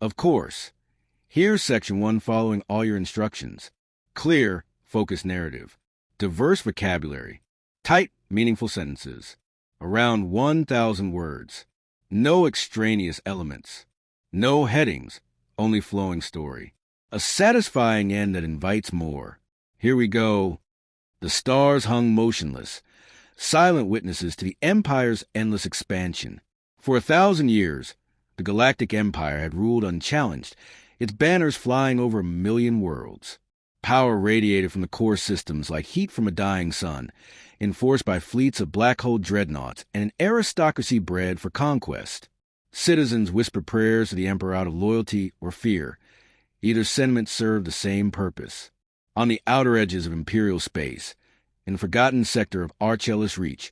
Of course. Here's Section 1 following all your instructions. Clear, focused narrative. Diverse vocabulary. Tight, meaningful sentences. Around 1,000 words. No extraneous elements. No headings, only flowing story. A satisfying end that invites more. Here we go. The stars hung motionless, silent witnesses to the Empire's endless expansion. For 1,000 years, the Galactic Empire had ruled unchallenged, its banners flying over 1,000,000 worlds. Power radiated from the core systems like heat from a dying sun, enforced by fleets of black hole dreadnoughts and an aristocracy bred for conquest. Citizens whispered prayers to the Emperor out of loyalty or fear. Either sentiment served the same purpose. On the outer edges of Imperial space, in the forgotten sector of Archela's Reach,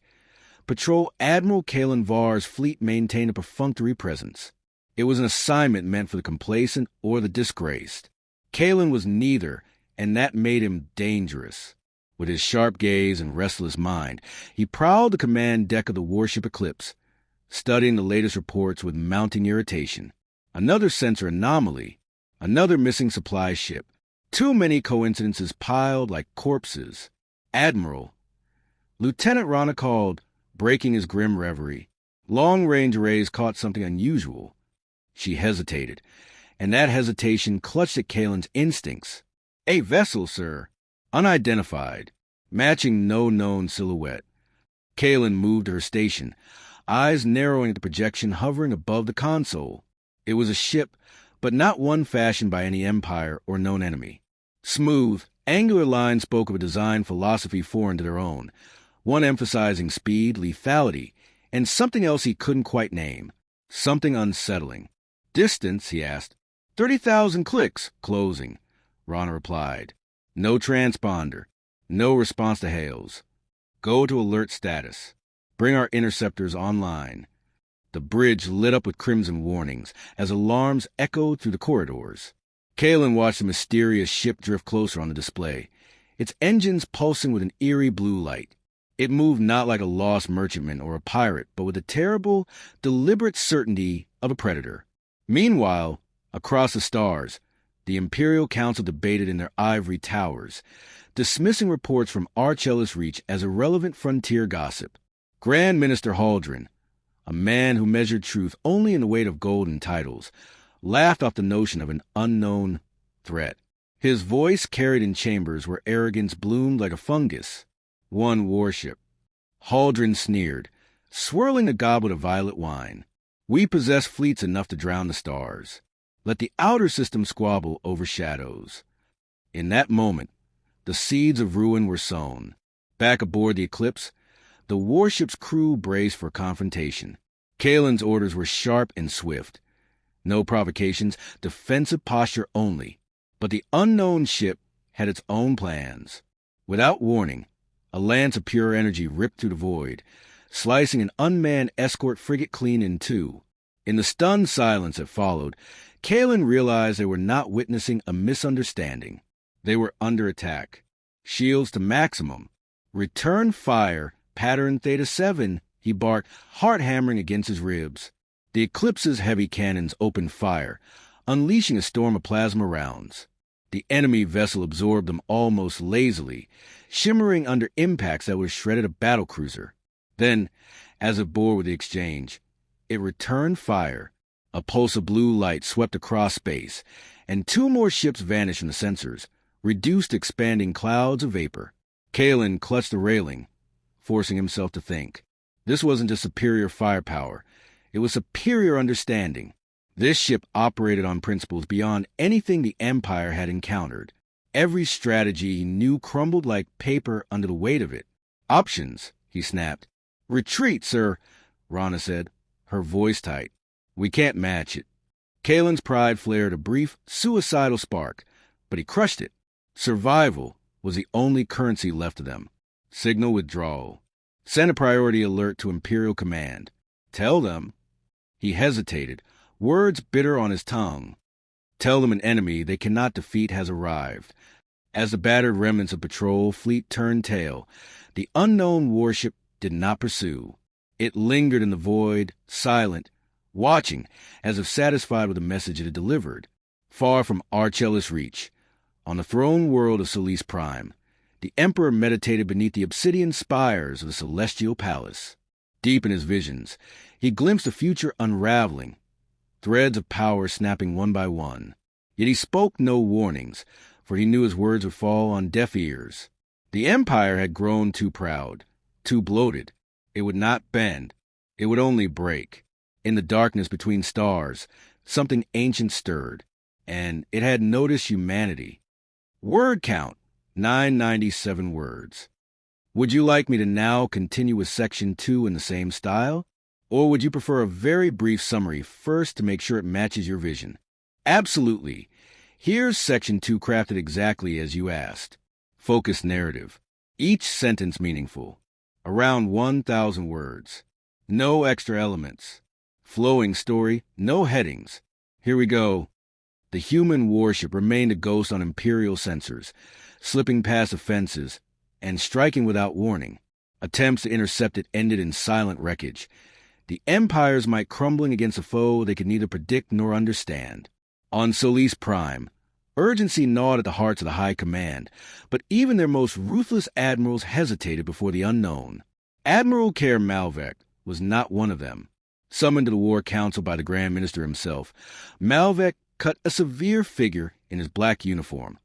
Patrol Admiral Kalen Var's fleet maintained a perfunctory presence. It was an assignment meant for the complacent or the disgraced. Kalen was neither, and that made him dangerous. With his sharp gaze and restless mind, he prowled the command deck of the warship Eclipse, studying the latest reports with mounting irritation. Another sensor anomaly, another missing supply ship. Too many coincidences piled like corpses. Admiral. Lieutenant Rana called, breaking his grim reverie. Long-range arrays caught something unusual. She hesitated, and that hesitation clutched at Kalen's instincts. A vessel, sir. Unidentified. Matching no known silhouette. Kalen moved to her station, eyes narrowing at the projection hovering above the console. It was a ship, but not one fashioned by any empire or known enemy. Smooth, angular lines spoke of a design philosophy foreign to their own, one emphasizing speed, lethality, and something else he couldn't quite name, something unsettling. Distance, he asked. 30,000 clicks, closing, Rana replied. No transponder, no response to hails. Go to alert status. Bring our interceptors online. The bridge lit up with crimson warnings as alarms echoed through the corridors. Kalen watched the mysterious ship drift closer on the display, its engines pulsing with an eerie blue light. It moved not like a lost merchantman or a pirate, but with the terrible, deliberate certainty of a predator. Meanwhile, across the stars, the Imperial Council debated in their ivory towers, dismissing reports from Archela's Reach as irrelevant frontier gossip. Grand Minister Haldren, a man who measured truth only in the weight of gold and titles, laughed off the notion of an unknown threat. His voice carried in chambers where arrogance bloomed like a fungus. One warship. Haldren sneered, swirling the goblet of violet wine. We possess fleets enough to drown the stars. Let the outer system squabble over shadows. In that moment, the seeds of ruin were sown. Back aboard the Eclipse, the warship's crew braced for confrontation. Kalen's orders were sharp and swift. No provocations, defensive posture only. But the unknown ship had its own plans. Without warning, a lance of pure energy ripped through the void, slicing an unmanned escort frigate clean in two. In the stunned silence that followed, Kalen realized they were not witnessing a misunderstanding. They were under attack. Shields to maximum. Return fire, pattern Theta 7, he barked, heart hammering against his ribs. The Eclipse's heavy cannons opened fire, unleashing a storm of plasma rounds. The enemy vessel absorbed them almost lazily, shimmering under impacts that would have shredded a battlecruiser. Then, as it bore with the exchange, it returned fire. A pulse of blue light swept across space, and two more ships vanished from the sensors, reduced expanding clouds of vapor. Kalen clutched the railing, forcing himself to think. This wasn't just superior firepower. It was superior understanding. This ship operated on principles beyond anything the Empire had encountered. Every strategy he knew crumbled like paper under the weight of it. Options, he snapped. Retreat, sir, Rana said, her voice tight. We can't match it. Kalen's pride flared a brief, suicidal spark, but he crushed it. Survival was the only currency left of them. Signal withdrawal. Send a priority alert to Imperial Command. Tell them. He hesitated, words bitter on his tongue. Tell them an enemy they cannot defeat has arrived. As the battered remnants of patrol fleet turned tail, the unknown warship did not pursue. It lingered in the void, silent, watching as if satisfied with the message it had delivered. Far from HFY's reach, on the throne world of Solis Prime, the Emperor meditated beneath the obsidian spires of the celestial palace. Deep in his visions, he glimpsed a future unraveling, threads of power snapping one by one. Yet he spoke no warnings, for he knew his words would fall on deaf ears. The Empire had grown too proud, too bloated. It would not bend. It would only break. In the darkness between stars, something ancient stirred, and it had noticed humanity. Word count, 997 words. Would you like me to now continue with Section 2 in the same style? Or would you prefer a very brief summary first to make sure it matches your vision? Absolutely. Here's Section 2 crafted exactly as you asked. Focused narrative. Each sentence meaningful. Around 1,000 words. No extra elements. Flowing story, no headings. Here we go. The human warship remained a ghost on Imperial sensors, slipping past offenses and striking without warning. Attempts to intercept it ended in silent wreckage. The Empire's might crumbling against a foe they could neither predict nor understand. On Solis Prime, urgency gnawed at the hearts of the High Command, but even their most ruthless admirals hesitated before the unknown. Admiral Care Malvec was not one of them. Summoned to the War Council by the Grand Minister himself, Malvec cut a severe figure in his black uniform,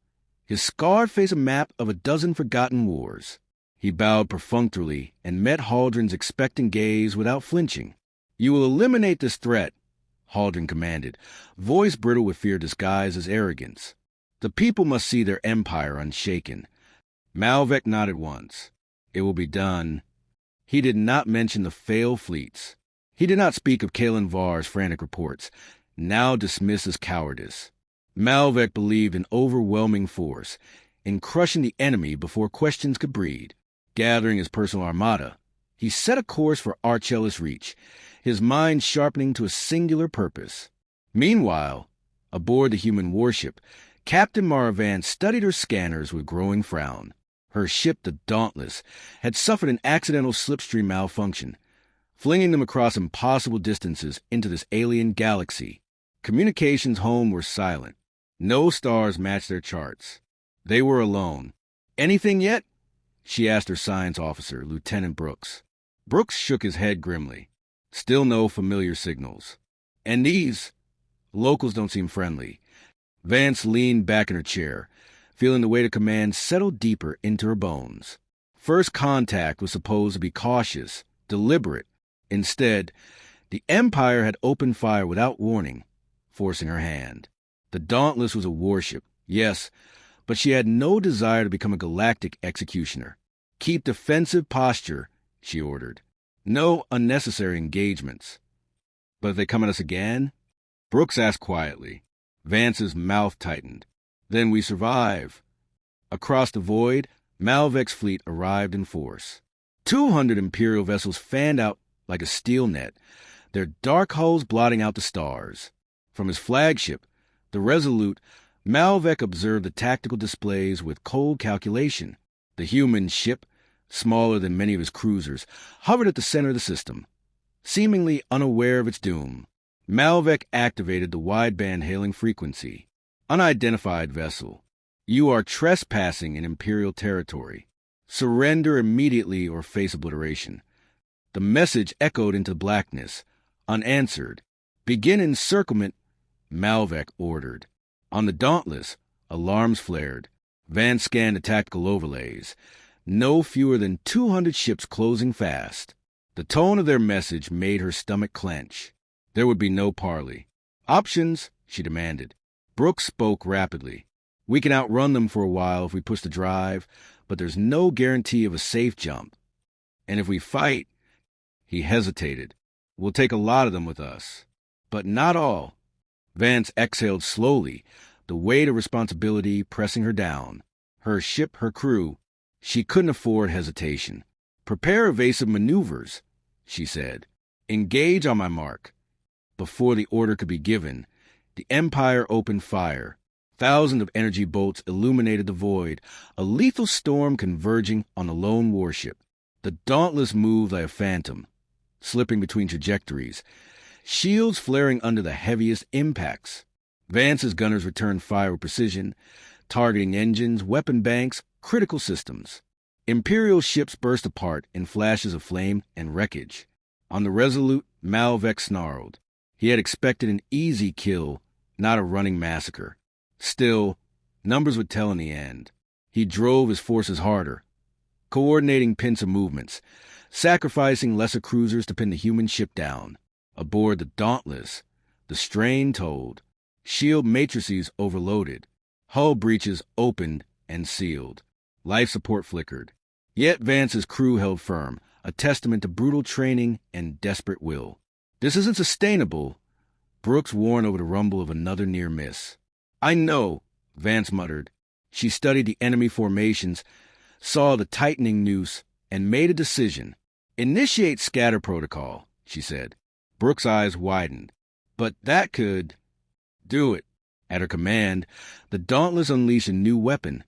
his scarred face a map of a dozen forgotten wars. He bowed perfunctorily and met Haldren's expectant gaze without flinching. "You will eliminate this threat," Haldren commanded, voice brittle with fear disguised as arrogance. "The people must see their empire unshaken." Malvec nodded once. "It will be done." He did not mention the failed fleets. He did not speak of Kalen Var's frantic reports, now dismissed as cowardice. Malvec believed in overwhelming force, in crushing the enemy before questions could breed. Gathering his personal armada, he set a course for HFY's reach, his mind sharpening to a singular purpose. Meanwhile, aboard the human warship, Captain Mara Vance studied her scanners with growing frown. Her ship, the Dauntless, had suffered an accidental slipstream malfunction, flinging them across impossible distances into this alien galaxy. Communications home were silent. No stars matched their charts. They were alone. "Anything yet?" she asked her science officer, Lieutenant Brooks. Brooks shook his head grimly. Still no familiar signals. "And these? Locals don't seem friendly." Vance leaned back in her chair, feeling the weight of command settle deeper into her bones. First contact was supposed to be cautious, deliberate. Instead, the Empire had opened fire without warning, forcing her hand. The Dauntless was a warship, yes, but she had no desire to become a galactic executioner. "Keep defensive posture," she ordered. "No unnecessary engagements." "But if they come at us again?" Brooks asked quietly. Vance's mouth tightened. "Then we survive." Across the void, Malvec's fleet arrived in force. 200 Imperial vessels fanned out like a steel net, their dark hulls blotting out the stars. From his flagship, the Resolute, Malvec observed the tactical displays with cold calculation. The human ship, smaller than many of his cruisers, hovered at the center of the system, seemingly unaware of its doom. Malvec activated the wideband hailing frequency. "Unidentified vessel. You are trespassing in Imperial territory. Surrender immediately or face obliteration." The message echoed into blackness, unanswered. "Begin encirclement," Malvec ordered. On the Dauntless, alarms flared. Vance scanned the tactical overlays. No fewer than 200 ships closing fast. The tone of their message made her stomach clench. There would be no parley. "Options," she demanded. Brooks spoke rapidly. "We can outrun them for a while if we push the drive, but there's no guarantee of a safe jump. And if we fight—" He hesitated. "We'll take a lot of them with us. But not all." Vance exhaled slowly, the weight of responsibility pressing her down. Her ship, her crew. She couldn't afford hesitation. "Prepare evasive maneuvers," she said. "Engage on my mark." Before the order could be given, the Empire opened fire. Thousands of energy bolts illuminated the void, a lethal storm converging on the lone warship. The Dauntless moved like a phantom, slipping between trajectories. shields flaring under the heaviest impacts. Vance's gunners returned fire with precision, targeting engines, weapon banks, critical systems. Imperial ships burst apart in flashes of flame and wreckage. On the Resolute, Malvec snarled. He had expected an easy kill, not a running massacre. Still, numbers would tell in the end. He drove his forces harder, coordinating pincer movements, sacrificing lesser cruisers to pin the human ship down. Aboard the Dauntless, the strain told, shield matrices overloaded, hull breaches opened and sealed. Life support flickered. Yet Vance's crew held firm, a testament to brutal training and desperate will. "This isn't sustainable," Brooks warned over the rumble of another near miss. "I know," Vance muttered. She studied the enemy formations, saw the tightening noose, and made a decision. "Initiate scatter protocol," she said. Brooks' eyes widened. "But that could—" "Do it." At her command, the Dauntless unleashed a new weapon,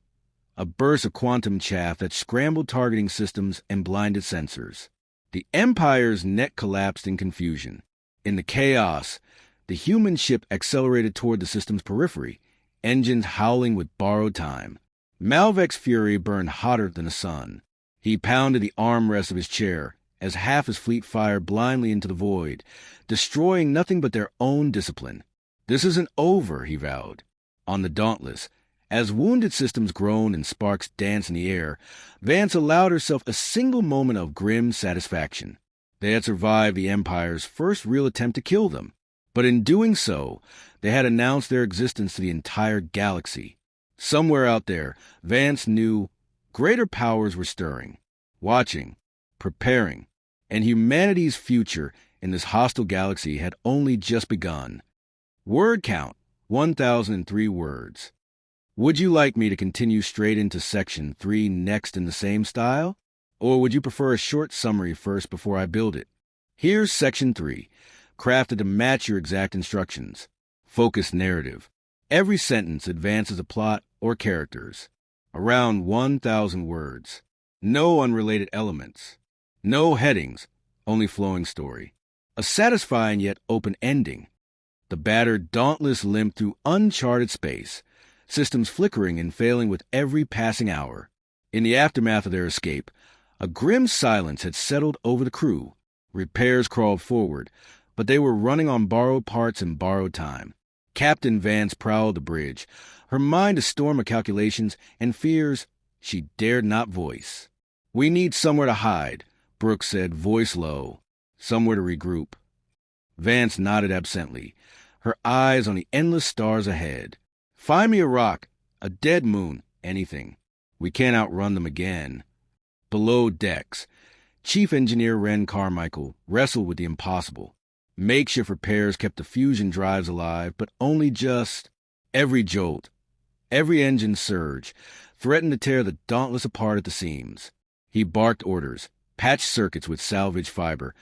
a burst of quantum chaff that scrambled targeting systems and blinded sensors. The Empire's neck collapsed in confusion. In the chaos, the human ship accelerated toward the system's periphery, engines howling with borrowed time. Malvec's fury burned hotter than the sun. He pounded the armrest of his chair as half his fleet fired blindly into the void, destroying nothing but their own discipline. "This isn't over," he vowed. On the Dauntless, as wounded systems groaned and sparks danced in the air, Vance allowed herself a single moment of grim satisfaction. They had survived the Empire's first real attempt to kill them. But in doing so, they had announced their existence to the entire galaxy. Somewhere out there, Vance knew greater powers were stirring, watching, preparing, and humanity's future in this hostile galaxy had only just begun. Word count, 1,003 words. Would you like me to continue straight into Section 3 next in the same style? Or would you prefer a short summary first before I build it? Here's Section 3, crafted to match your exact instructions. Focused narrative. Every sentence advances a plot or characters. Around 1,000 words. No unrelated elements. No headings, only flowing story. A satisfying yet open ending. The battered Dauntless limped through uncharted space, systems flickering and failing with every passing hour. In the aftermath of their escape, a grim silence had settled over the crew. Repairs crawled forward, but they were running on borrowed parts and borrowed time. Captain Vance prowled the bridge, her mind a storm of calculations and fears she dared not voice. "We need somewhere to hide," Brooks said, voice low. "Somewhere to regroup." Vance nodded absently, her eyes on the endless stars ahead. "Find me a rock, a dead moon, anything. We can't outrun them again." Below decks, Chief Engineer Wren Carmichael wrestled with the impossible. Makeshift repairs kept the fusion drives alive, but only just. Every jolt, every engine surge, threatened to tear the Dauntless apart at the seams. He barked orders, patched circuits with salvage fiber,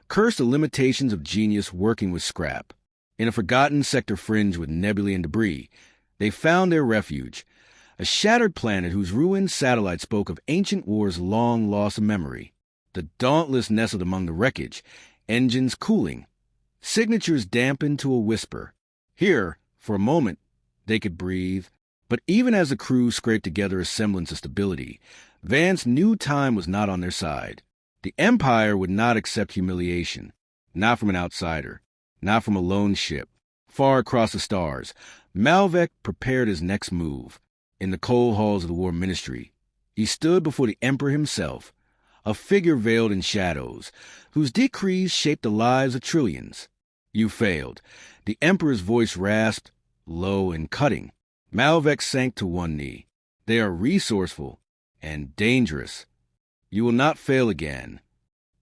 cursed the limitations of genius working with scrap. In a forgotten sector fringed with nebulae and debris, they found their refuge, a shattered planet whose ruined satellite spoke of ancient wars long lost of memory. The Dauntless nestled among the wreckage, engines cooling, signatures dampened to a whisper. Here, for a moment, they could breathe. But even as the crew scraped together a semblance of stability, Vance knew time was not on their side. The Empire would not accept humiliation, not from an outsider, not from a lone ship. Far across the stars, Malvec prepared his next move. In the cold halls of the War Ministry, he stood before the Emperor himself, a figure veiled in shadows, whose decrees shaped the lives of trillions. "You failed." The Emperor's voice rasped, low and cutting. Malvec sank to one knee. "They are resourceful and dangerous. You will not fail again."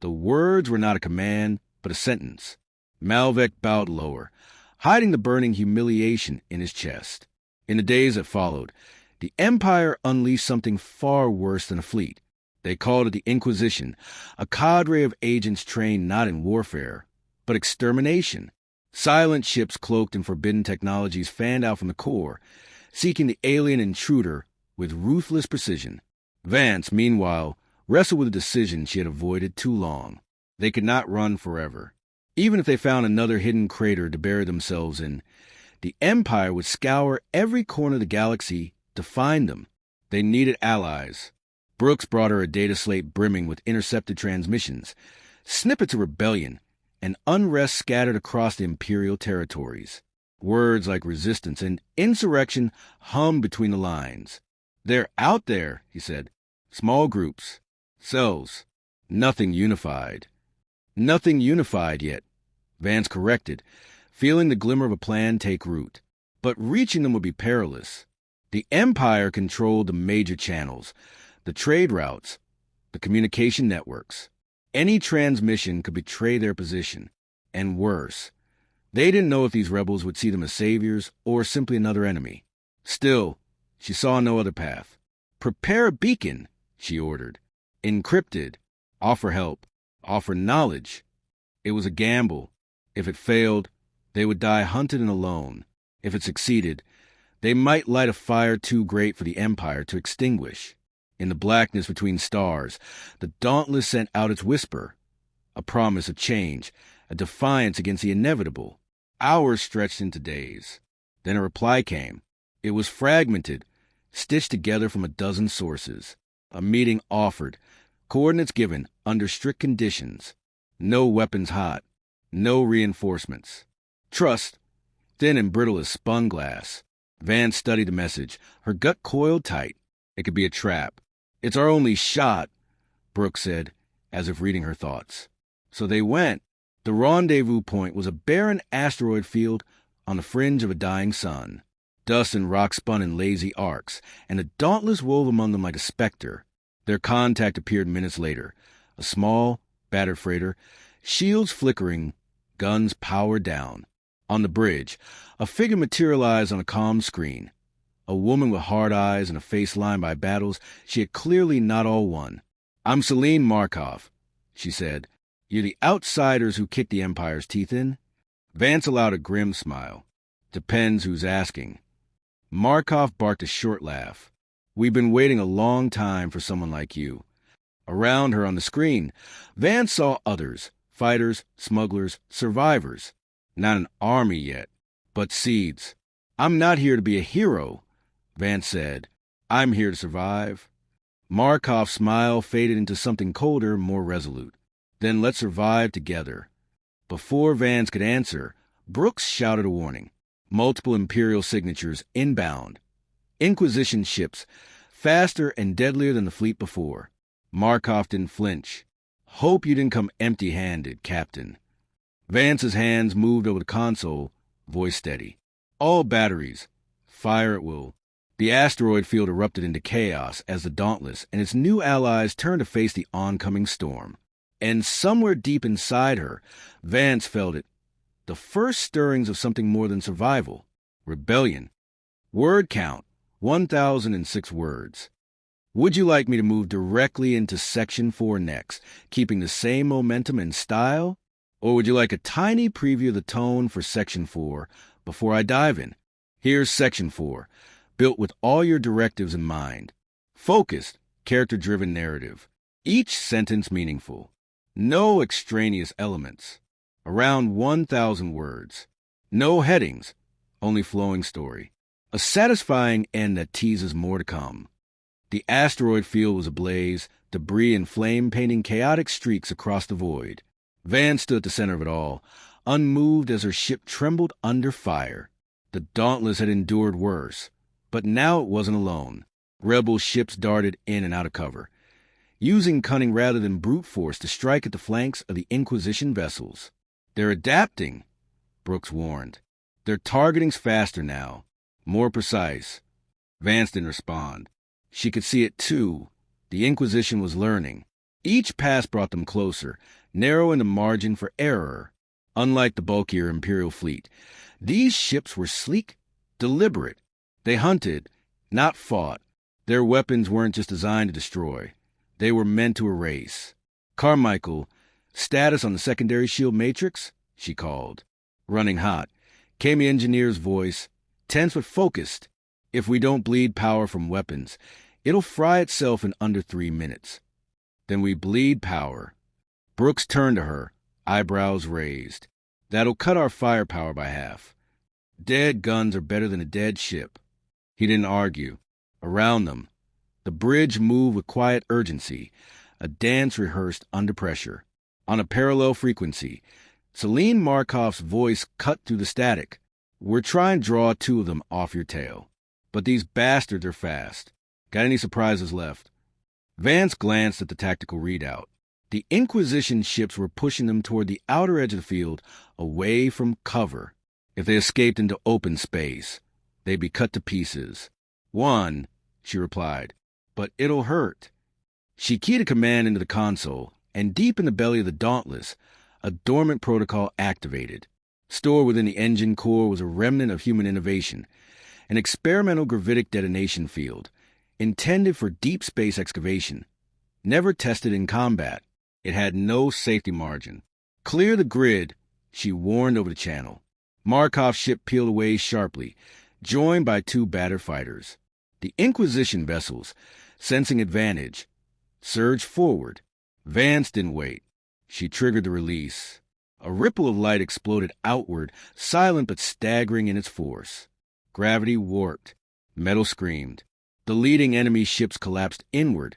The words were not a command, but a sentence. Malvec bowed lower, hiding the burning humiliation in his chest. In the days that followed, the Empire unleashed something far worse than a fleet. They called it the Inquisition, a cadre of agents trained not in warfare, but extermination. Silent ships cloaked in forbidden technologies fanned out from the core, seeking the alien intruder with ruthless precision. Vance, meanwhile, wrestled with a decision she had avoided too long. They could not run forever. Even if they found another hidden crater to bury themselves in, the Empire would scour every corner of the galaxy to find them. They needed allies. Brooks brought her a data slate brimming with intercepted transmissions, snippets of rebellion, and unrest scattered across the Imperial territories. Words like resistance and insurrection hummed between the lines. "They're out there," he said. "Small groups. Cells. Nothing unified." "Nothing unified yet," Vance corrected, feeling the glimmer of a plan take root. But reaching them would be perilous. The Empire controlled the major channels, the trade routes, the communication networks. Any transmission could betray their position. And worse, they didn't know if these rebels would see them as saviors or simply another enemy. Still, she saw no other path. "Prepare a beacon," she ordered. "Encrypted. Offer help. Offer knowledge." It was a gamble. If it failed, they would die hunted and alone. If it succeeded, they might light a fire too great for the Empire to extinguish. In the blackness between stars, the Dauntless sent out its whisper, a promise of change, a defiance against the inevitable. Hours stretched into days. Then a reply came. It was fragmented, stitched together from a dozen sources. A meeting offered, coordinates given, under strict conditions. No weapons hot, no reinforcements. Trust, thin and brittle as spun glass. Vance studied the message, her gut coiled tight. It could be a trap. "It's our only shot," Brooks said, as if reading her thoughts. So they went. The rendezvous point was a barren asteroid field on the fringe of a dying sun. Dust and rock spun in lazy arcs, and the Dauntless wove among them like a specter. Their contact appeared minutes later, a small, battered freighter, shields flickering, guns powered down. On the bridge, a figure materialized on a comm screen. A woman with hard eyes and a face lined by battles she had clearly not all won. "I'm Celine Markov," she said. "You're the outsiders who kicked the Empire's teeth in?" Vance allowed a grim smile. "Depends who's asking." Markov barked a short laugh. "We've been waiting a long time for someone like you." Around her on the screen, Vance saw others, fighters, smugglers, survivors. Not an army yet, but seeds. "I'm not here to be a hero," Vance said. "I'm here to survive." Markov's smile faded into something colder, more resolute. "Then let's survive together." Before Vance could answer, Brooks shouted a warning. Multiple Imperial signatures inbound. Inquisition ships, faster and deadlier than the fleet before. Markov didn't flinch. "Hope you didn't come empty-handed, Captain." Vance's hands moved over the console, voice steady. "All batteries. Fire at will." The asteroid field erupted into chaos as the Dauntless and its new allies turned to face the oncoming storm. And somewhere deep inside her, Vance felt it. The first stirrings of something more than survival. Rebellion. Word count, 1,006 words. "Would you like me to move directly into Section 4 next, keeping the same momentum and style? Or would you like a tiny preview of the tone for Section 4 before I dive in? Here's Section 4, built with all your directives in mind. Focused, character-driven narrative. Each sentence meaningful. No extraneous elements. Around 1,000 words. No headings, only flowing story. A satisfying end that teases more to come." The asteroid field was ablaze, debris and flame painting chaotic streaks across the void. Vance stood at the center of it all, unmoved as her ship trembled under fire. The Dauntless had endured worse, but now it wasn't alone. Rebel ships darted in and out of cover, using cunning rather than brute force to strike at the flanks of the Inquisition vessels. "They're adapting," Brooks warned. "Their targeting's faster now, more precise." Vance didn't respond. She could see it too. The Inquisition was learning. Each pass brought them closer, narrowing the margin for error. Unlike the bulkier Imperial fleet, these ships were sleek, deliberate. They hunted, not fought. Their weapons weren't just designed to destroy. They were meant to erase. "Carmichael, status on the secondary shield matrix?" she called. Running hot, came the engineer's voice, tense but focused. "If we don't bleed power from weapons, it'll fry itself in under 3 minutes." "Then we bleed power." Brooks turned to her, eyebrows raised. That'll cut our firepower by half. Dead guns are better than a dead ship. He didn't argue. Around them, the bridge moved with quiet urgency, a dance rehearsed under pressure. On a parallel frequency, Celine Markov's voice cut through the static. We're trying to draw 2 of them off your tail. But these bastards are fast. Got any surprises left? Vance glanced at the tactical readout. The Inquisition ships were pushing them toward the outer edge of the field, away from cover. If they escaped into open space, they'd be cut to pieces. 1, she replied, but it'll hurt. She keyed a command into the console, and deep in the belly of the Dauntless, a dormant protocol activated. Stored within the engine core was a remnant of human innovation, an experimental gravitic detonation field, intended for deep space excavation. Never tested in combat, it had no safety margin. Clear the grid, she warned over the channel. Markov's ship peeled away sharply, joined by 2 battered fighters. The Inquisition vessels, sensing advantage, surged forward. Vance didn't wait. She triggered the release. A ripple of light exploded outward, silent but staggering in its force. Gravity warped. Metal screamed. The leading enemy ships collapsed inward,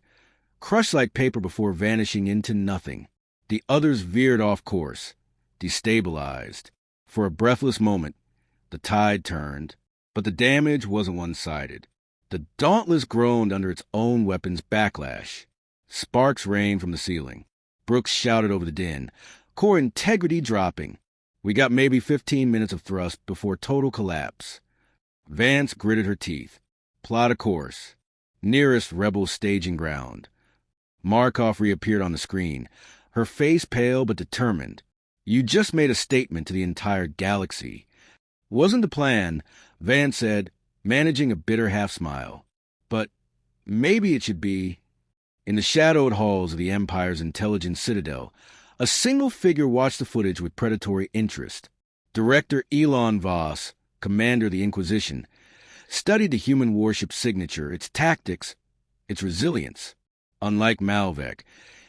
crushed like paper before vanishing into nothing. The others veered off course, destabilized. For a breathless moment, the tide turned, but the damage wasn't one-sided. The Dauntless groaned under its own weapon's backlash. Sparks rained from the ceiling. Brooks shouted over the din, core integrity dropping. We got maybe 15 minutes of thrust before total collapse. Vance gritted her teeth. Plot a course. Nearest rebel staging ground. Markov reappeared on the screen, her face pale but determined. You just made a statement to the entire galaxy. Wasn't the plan, Vance said, managing a bitter half-smile. But maybe it should be. In the shadowed halls of the Empire's intelligence citadel, a single figure watched the footage with predatory interest. Director Elon Voss, commander of the Inquisition, studied the human warship signature, its tactics, its resilience. Unlike Malvec,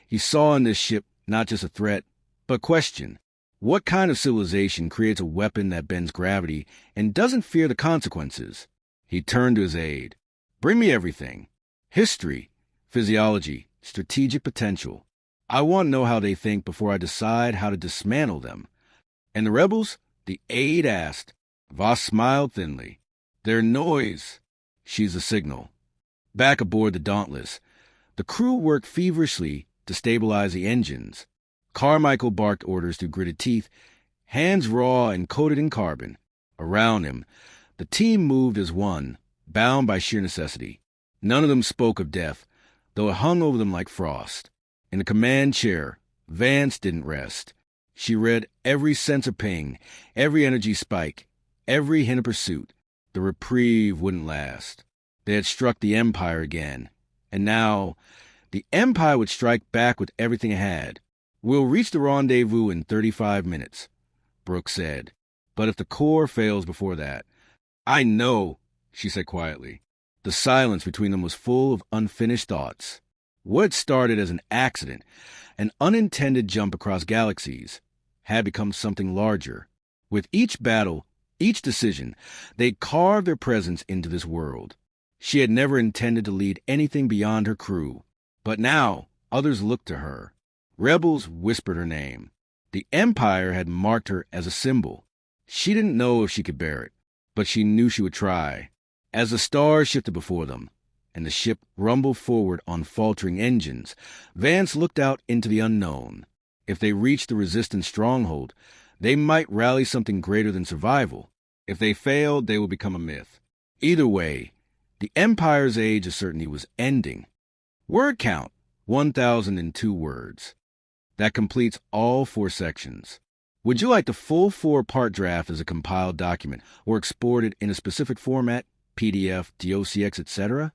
he saw in this ship not just a threat, but question. What kind of civilization creates a weapon that bends gravity and doesn't fear the consequences? He turned to his aide. Bring me everything. History, physiology, strategic potential. I want to know how they think before I decide how to dismantle them. And the rebels? The aide asked. Voss smiled thinly. Their noise. She's the signal. Back aboard the Dauntless, the crew worked feverishly to stabilize the engines. Carmichael barked orders through gritted teeth, hands raw and coated in carbon. Around him, the team moved as one, bound by sheer necessity. None of them spoke of death, though it hung over them like frost. In the command chair, Vance didn't rest. She read every sensor ping, every energy spike, every hint of pursuit. The reprieve wouldn't last. They had struck the Empire again, and now the Empire would strike back with everything it had. We'll reach the rendezvous in 35 minutes, Brooks said. But if the core fails before that... I know, she said quietly. The silence between them was full of unfinished thoughts. What started as an accident, an unintended jump across galaxies, had become something larger. With each battle, each decision, they carved their presence into this world. She had never intended to lead anything beyond her crew. But now, others looked to her. Rebels whispered her name. The Empire had marked her as a symbol. She didn't know if she could bear it, but she knew she would try. As the stars shifted before them, and the ship rumbled forward on faltering engines, Vance looked out into the unknown. If they reached the Resistance stronghold, they might rally something greater than survival. If they failed, they would become a myth. Either way, the Empire's age of certainty was ending. Word count, 1,002 words. That completes all 4 sections. Would you like the full 4-part draft as a compiled document or exported in a specific format, PDF, DOCX, etc.?